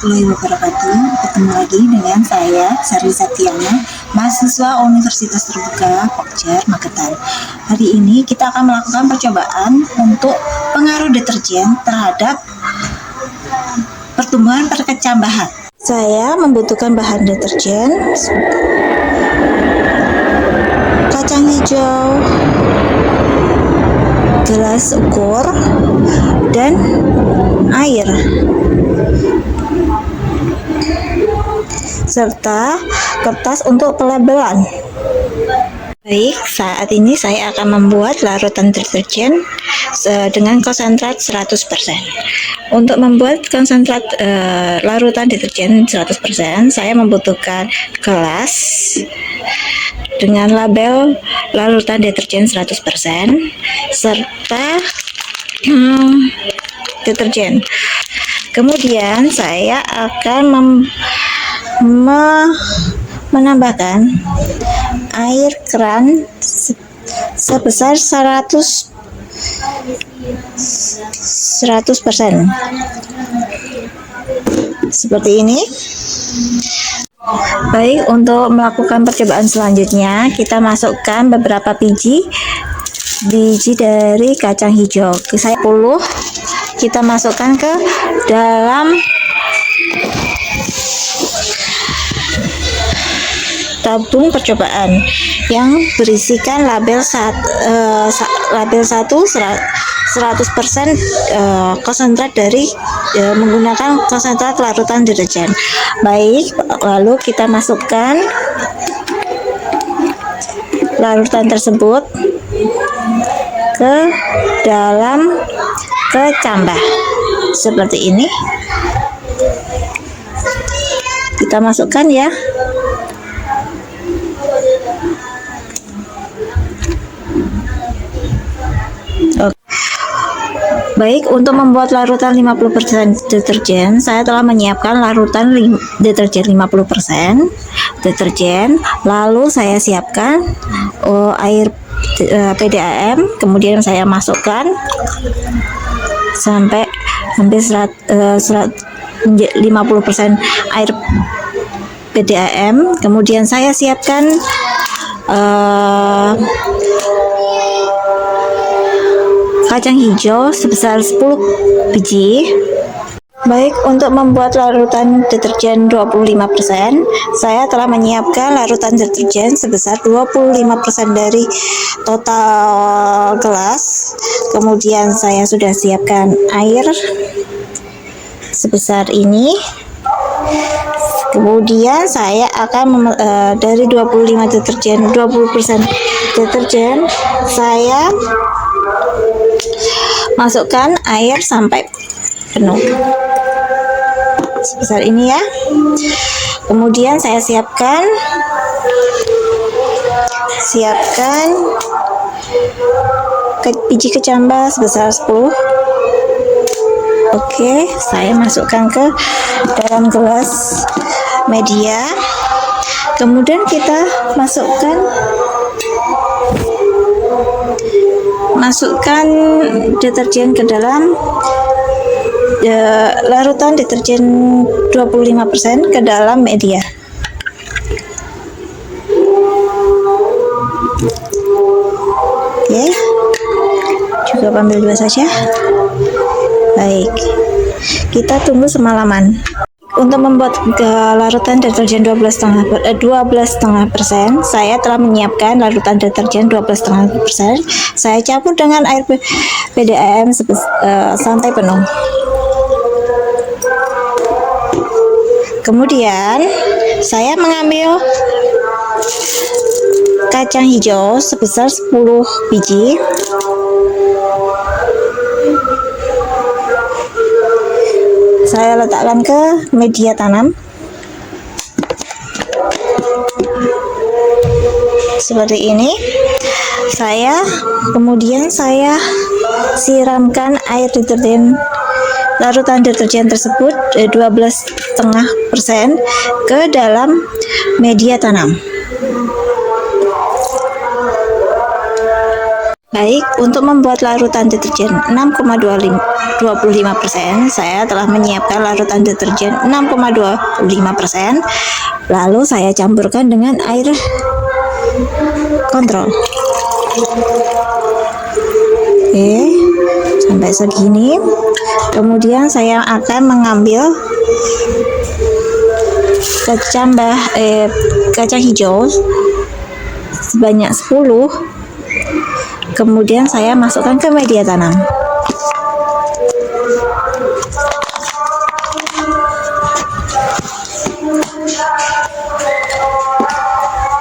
warahmatullahi wabarakatuh. Ketemu lagi dengan saya, Sari Satyana, mahasiswa Universitas Terbuka Pokja Magetan. Hari ini kita akan melakukan percobaan untuk pengaruh deterjen terhadap pertumbuhan perkecambahan. Saya membutuhkan bahan deterjen, kacang hijau, gelas ukur, dan air, serta kertas untuk pelabelan. Baik, saat ini saya akan membuat larutan deterjen dengan konsentrat 100%. Untuk membuat konsentrat larutan deterjen 100%, saya membutuhkan gelas dengan label larutan deterjen 100%, serta deterjen. Kemudian saya akan menambahkan air keran sebesar 100%. Seperti ini. Baik, untuk melakukan percobaan selanjutnya, kita masukkan beberapa biji dari kacang hijau. Saya 10, kita masukkan ke dalam tabung percobaan yang berisikan label 100% konsentrat dari menggunakan konsentrat larutan deterjen. Baik, lalu kita masukkan larutan tersebut ke dalam kecambah seperti ini. Kita masukkan ya. Baik, untuk membuat larutan 50% deterjen, saya telah menyiapkan larutan deterjen 50% deterjen, lalu saya siapkan air PDAM, kemudian saya masukkan sampai hampir 50% air PDAM, kemudian saya siapkan kacang hijau sebesar 10 biji. Baik, untuk membuat larutan deterjen 25%, saya telah menyiapkan larutan deterjen sebesar 25% dari total gelas. Kemudian saya sudah siapkan air sebesar ini. Kemudian saya akan dari 20% deterjen, saya masukkan air sampai penuh sebesar ini ya. Kemudian saya siapkan biji kecambah sebesar 10. Oke, saya masukkan ke dalam gelas media. Kemudian kita masukkan deterjen ke dalam larutan deterjen 25% ke dalam media. Oke, cukup ambil 2 saja. Baik, kita tunggu semalaman. Untuk membuat larutan deterjen 12,5%, saya telah menyiapkan larutan deterjen 12,5%. Saya campur dengan air PDAM sampai penuh. Kemudian saya mengambil kacang hijau sebesar 10 biji. Saya letakkan ke media tanam seperti ini. Kemudian saya siramkan air deterjen larutan deterjen tersebut 12,5% ke dalam media tanam. Baik, untuk membuat larutan deterjen 6,25%, saya telah menyiapkan larutan deterjen 6,25%. Lalu saya campurkan dengan air kontrol. Oke, sampai segini. Kemudian saya akan mengambil kacang hijau sebanyak 10. Kemudian saya masukkan ke media tanam.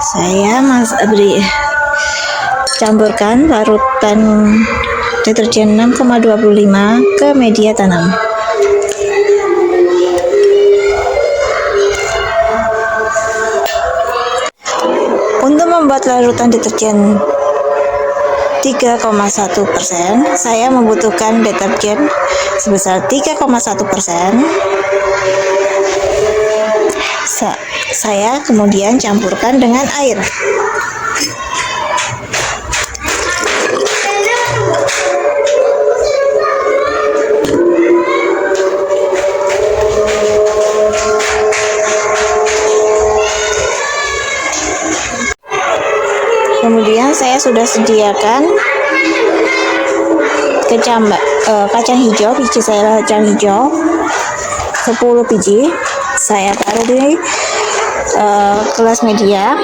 Saya campurkan larutan deterjen 6,25 ke media tanam. Untuk membuat larutan deterjen 3,1%, saya membutuhkan deterjen sebesar 3,1%. Saya kemudian campurkan dengan air. Kemudian saya sudah sediakan kacang hijau, biji saya kacang hijau 10 biji. Saya taruh di gelas media.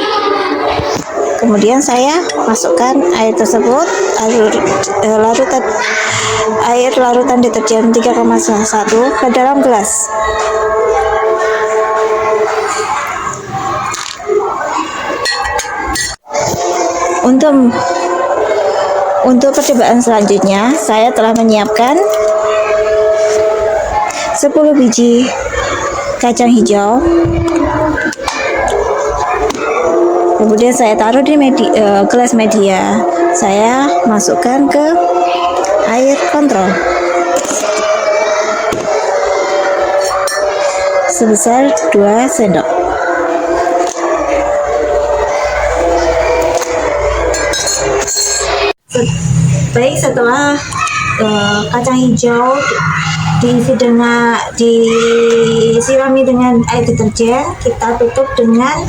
Kemudian saya masukkan air tersebut, air larutan deterjen 3,1 ke dalam gelas. Untuk percobaan selanjutnya, saya telah menyiapkan 10 biji kacang hijau. Kemudian saya taruh di gelas media. Saya masukkan ke air kontrol sebesar 2 sendok. Baik, setelah kacang hijau disirami dengan air deterjen, kita tutup dengan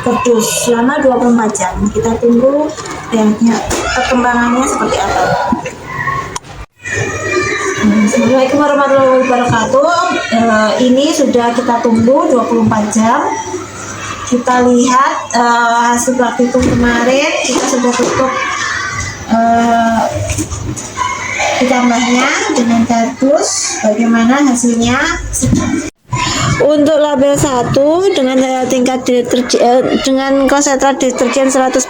kardus selama 24 jam. Kita tunggu perkembangannya seperti apa. Assalamualaikum warahmatullahi wabarakatuh. Ini sudah kita tunggu 24 jam. Kita lihat hasil praktikum kemarin, kita sudah tutup ditambahnya dengan kardus. Bagaimana hasilnya? Untuk label 1 dengan tingkat deterjen dengan konsentrat deterjen 100%,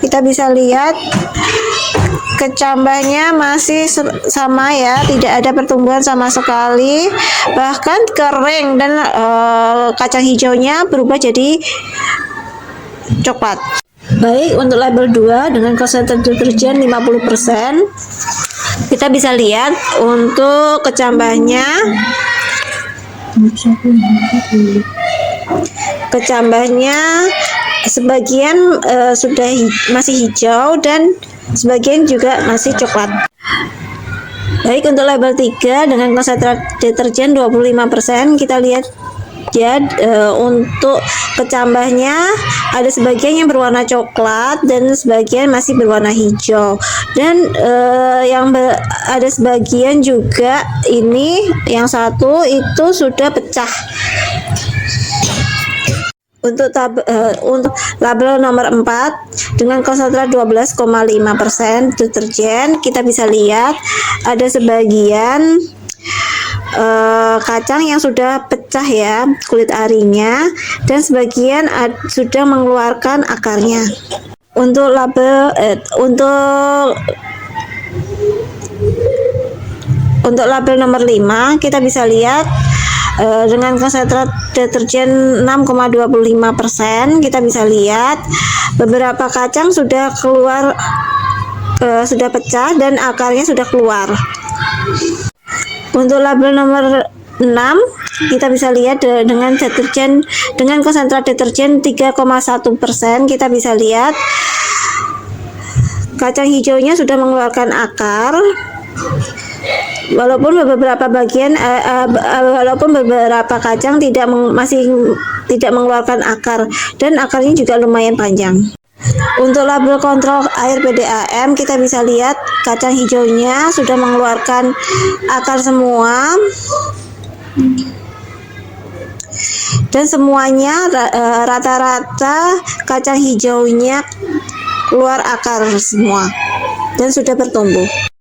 kita bisa lihat kecambahnya masih sama ya, tidak ada pertumbuhan sama sekali, bahkan kering, dan kacang hijaunya berubah jadi coklat. Baik, untuk label 2 dengan konsentrat deterjen 50%, kita bisa lihat untuk kecambahnya sebagian sudah masih hijau dan sebagian juga masih coklat. Baik, untuk label 3 dengan konsentrat deterjen 25%, kita lihat ya, untuk kecambahnya ada sebagian yang berwarna coklat dan sebagian masih berwarna hijau, dan ada sebagian juga ini yang satu itu sudah pecah. Untuk label nomor 4 dengan konsentrat 12,5% deterjen, kita bisa lihat ada sebagian kacang yang sudah pecah ya kulit arinya, dan sebagian sudah mengeluarkan akarnya. Untuk label nomor 5, kita bisa lihat dengan konsentrat deterjen 6,25%, kita bisa lihat beberapa kacang sudah keluar, sudah pecah dan akarnya sudah keluar. Untuk label nomor 6, kita bisa lihat dengan konsentrat deterjen 3,1%, kita bisa lihat kacang hijaunya sudah mengeluarkan akar, walaupun beberapa bagian walaupun beberapa kacang masih tidak mengeluarkan akar, dan akarnya juga lumayan panjang. Untuk label kontrol air PDAM, kita bisa lihat kacang hijaunya sudah mengeluarkan akar semua, dan semuanya rata-rata kacang hijaunya keluar akar semua dan sudah bertumbuh.